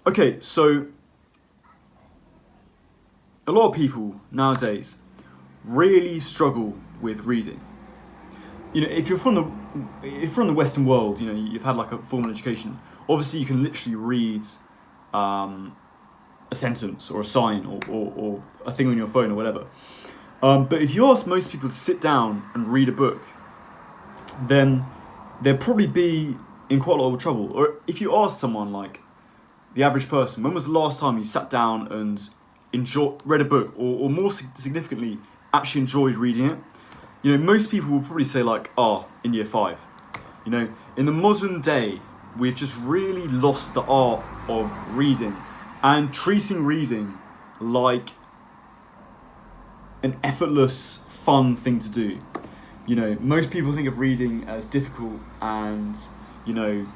Okay, so a lot of people nowadays really struggle with reading. If you're from the Western world, you've had like a formal education. Obviously, you can literally read um, a sentence or a sign or a thing on your phone or whatever. But if you ask most people to sit down and read a book, then they'll probably be in quite a lot of trouble. Or if you ask someone like the average person, when was the last time you sat down and read a book, or more significantly, actually enjoyed reading it? Most people will probably say like, in year 5. In the modern day, we've just really lost the art of reading and treating reading like an effortless, fun thing to do. Most people think of reading as difficult and, it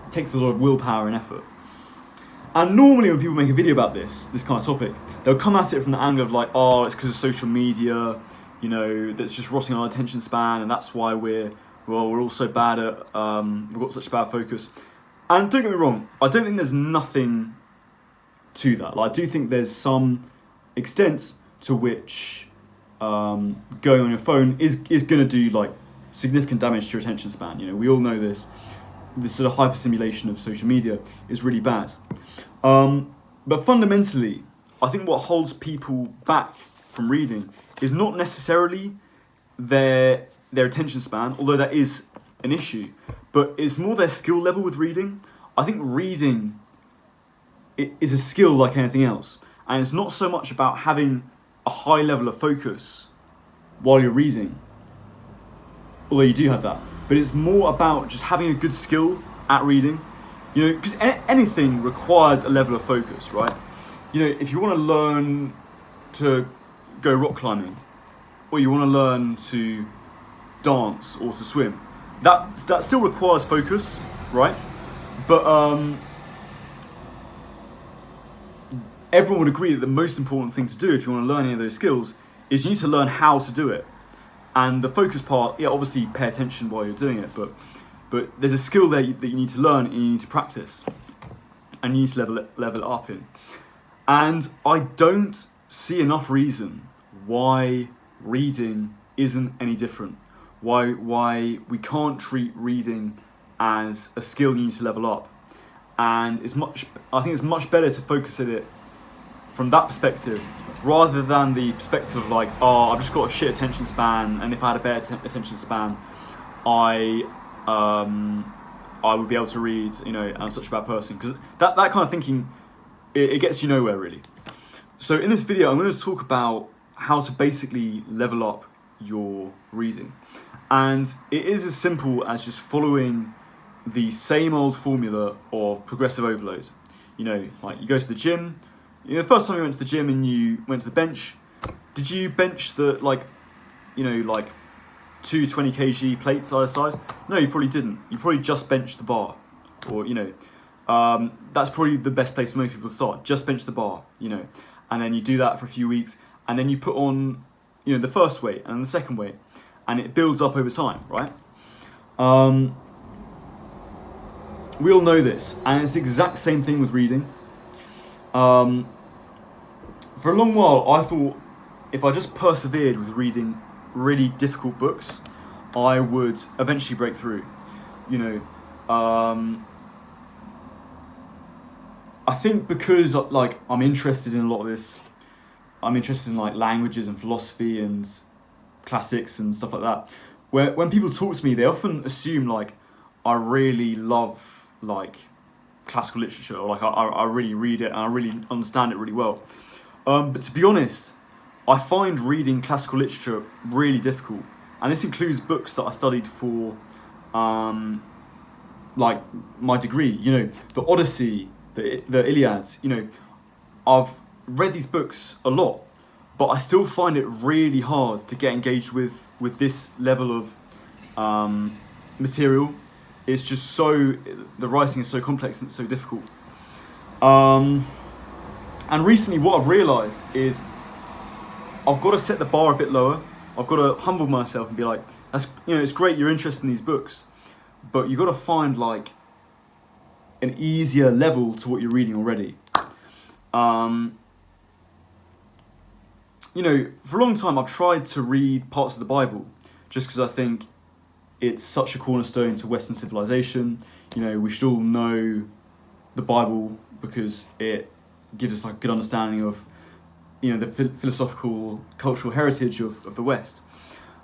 takes a lot of willpower and effort. And normally when people make a video about this kind of topic, they'll come at it from the angle of like, it's because of social media, that's just rotting our attention span, and that's why we're all so bad at, we've got such bad focus. And don't get me wrong, I don't think there's nothing to that. Like, I do think there's some extent to which going on your phone is going to do like significant damage to your attention span. We all know this sort of hyperstimulation of social media is really bad. But fundamentally, I think what holds people back from reading is not necessarily their attention span, although that is an issue, but it's more their skill level with reading. I think reading is a skill like anything else, and it's not so much about having a high level of focus while you're reading, although you do have that, but it's more about just having a good skill at reading. Because anything requires a level of focus, right? If you want to learn to go rock climbing, or you want to learn to dance or to swim, that still requires focus, right? But everyone would agree that the most important thing to do if you want to learn any of those skills is you need to learn how to do it. And the focus part, obviously pay attention while you're doing it, but there's a skill there that you need to learn and you need to practice, and you need to level it up in. And I don't see enough reason why reading isn't any different. Why we can't treat reading as a skill you need to level up. And I think it's much better to focus at it from that perspective, rather than the perspective of like, I've just got a shit attention span, and if I had a better attention span, I would be able to read, I'm such a bad person. Because that kind of thinking, it gets you nowhere really. So in this video, I'm going to talk about how to basically level up your reading. And it is as simple as just following the same old formula of progressive overload. Like you go to the gym, the first time you went to the gym and you went to the bench, did you bench the, two 20 kg plates either side? No, you probably didn't. You probably just benched the bar. Or, that's probably the best place for most people to start. Just bench the bar, and then you do that for a few weeks, and then you put on, the first weight and the second weight, and it builds up over time, right? We all know this, and it's the exact same thing with reading. For a long while, I thought if I just persevered with reading really difficult books, I would eventually break through. I think because I'm interested in a lot of this, I'm interested in like languages and philosophy and classics and stuff like that. When people talk to me, they often assume like I really love like classical literature, or like I really read it and I really understand it really well. But to be honest, I find reading classical literature really difficult, and this includes books that I studied for, like my degree. The Odyssey, the Iliad. I've read these books a lot, but I still find it really hard to get engaged with this level of material. It's just the writing is so complex and it's so difficult. And recently, what I've realised is I've got to set the bar a bit lower. I've got to humble myself and be like, it's great you're interested in these books, but you've got to find like an easier level to what you're reading already. You know, for a long time I've tried to read parts of the Bible just because I think it's such a cornerstone to Western civilization. You know, we should all know the Bible because it gives us like a good understanding of, you know, the philosophical, cultural heritage of the West.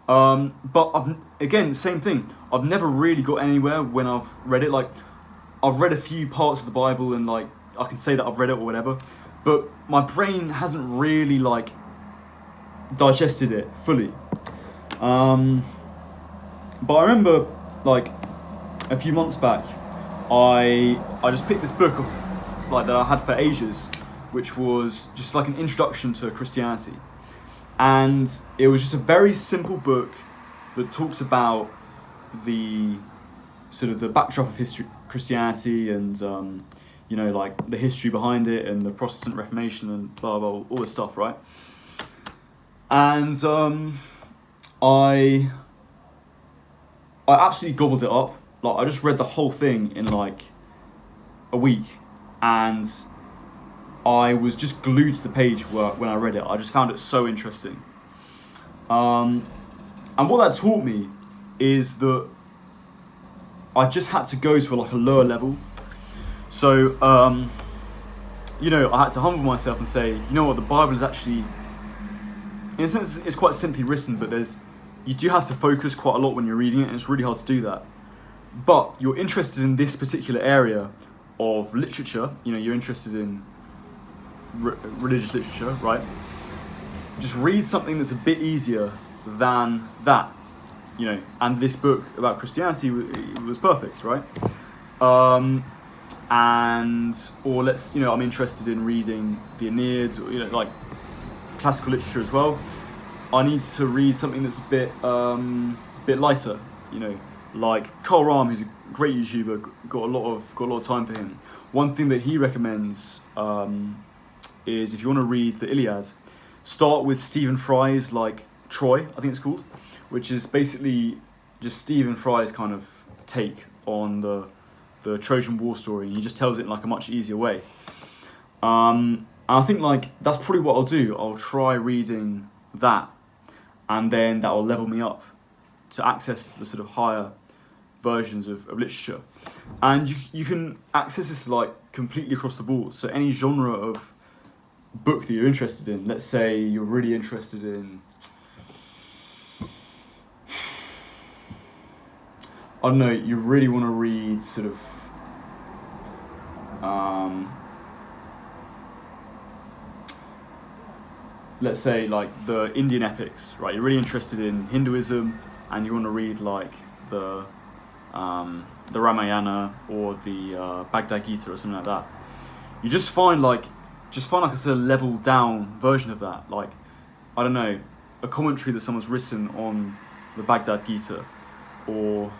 But again, same thing. I've never really got anywhere when I've read it. Like, I've read a few parts of the Bible and like I can say that I've read it or whatever, but my brain hasn't really like digested it fully. But I remember like a few months back, I just picked this book of like that I had for ages, which was just like an introduction to Christianity, and it was just a very simple book that talks about the sort of the backdrop of history, Christianity, and you know, like the history behind it and the Protestant Reformation and blah blah, all this stuff, right? And I absolutely gobbled it up. Like, I just read the whole thing in like a week, and I was just glued to the page when I read it. I just found it so interesting. And what that taught me is that I just had to go to like a lower level. So, you know, I had to humble myself and say, you know what, the Bible is actually, in a sense, it's quite simply written, but you do have to focus quite a lot when you're reading it, and it's really hard to do that. But you're interested in this particular area of literature, you know, you're interested in religious literature, right? Just read something that's a bit easier than that, you know, and this book about Christianity was perfect, right? Or let's, you know, I'm interested in reading the Aeneid, or, you know, like classical literature as well. I need to read something that's a bit lighter, you know, like Carl Rahm, who's a great YouTuber, got a lot of time for him. One thing that he recommends is, if you want to read the Iliad, start with Stephen Fry's like Troy, I think it's called, which is basically just Stephen Fry's kind of take on the Trojan War story. He just tells it in like a much easier way. And I think like that's probably what I'll do. I'll try reading that, and then that will level me up to access the sort of higher versions of literature. And you can access this like completely across the board. So any genre of book that you're interested in, let's say you're really interested in, I don't know, you really want to read sort of let's say like the Indian epics, right? You're really interested in Hinduism and you want to read like the Ramayana or the Bhagavad Gita or something like that. You just find like a sort of leveled down version of that, like, I don't know, a commentary that someone's written on the Bhagavad Gita, or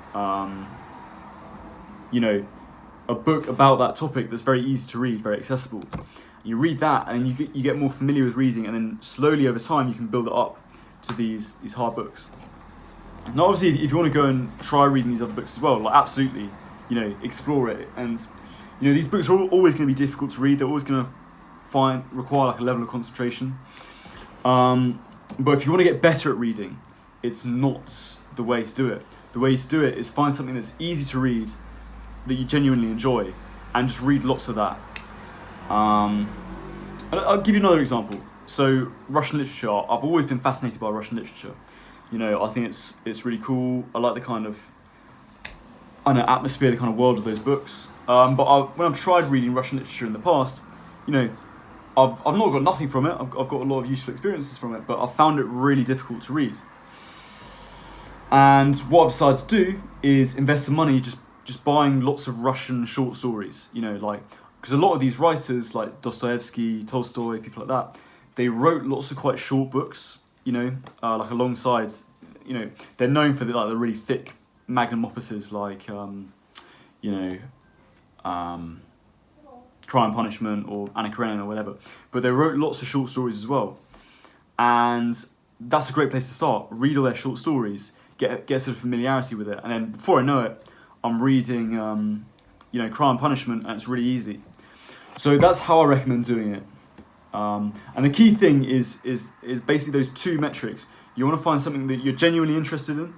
you know, a book about that topic that's very easy to read, very accessible. You read that and you get more familiar with reading, and then slowly over time you can build it up to these hard books. Now obviously if you want to go and try reading these other books as well, like absolutely, you know, explore it. And you know, these books are always going to be difficult to read, they're always going to require like a level of concentration. But if you want to get better at reading, it's not the way to do it. The way to do it is find something that's easy to read, that you genuinely enjoy, and just read lots of that. I'll give you another example. So Russian literature, I've always been fascinated by Russian literature. You know, I think it's really cool. I like the kind of, I don't know, atmosphere, the kind of world of those books. But when I've tried reading Russian literature in the past, you know, I've not got nothing from it. I've got a lot of useful experiences from it, but I've found it really difficult to read. And what I've decided to do is invest some money just buying lots of Russian short stories. You know, like, because a lot of these writers, like Dostoevsky, Tolstoy, people like that, they wrote lots of quite short books. You know, like alongside, you know, they're known for the really thick magnum opuses, like you know, Crime and Punishment or Anna Karenina or whatever. But they wrote lots of short stories as well, and that's a great place to start. Read all their short stories, get sort of familiarity with it, and then before I know it, I'm reading Crime and Punishment, and it's really easy. So that's how I recommend doing it. And the key thing is basically those two metrics. You want to find something that you're genuinely interested in,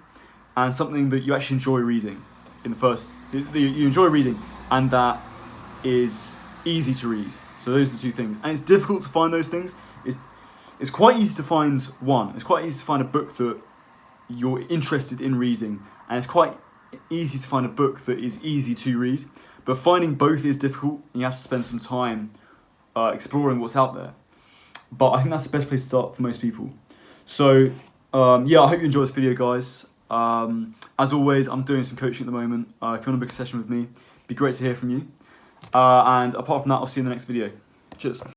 and something that you actually enjoy reading. You enjoy reading, and that is easy to read. So those are the two things. And it's difficult to find those things. It's quite easy to find one. It's quite easy to find a book that you're interested in reading, and it's quite easy to find a book that is easy to read. But finding both is difficult, and you have to spend some time exploring what's out there. But I think that's the best place to start for most people. So I hope you enjoyed this video, guys. As always, I'm doing some coaching at the moment. If you want to book a session with me, it'd be great to hear from you. And apart from that, I'll see you in the next video. Cheers.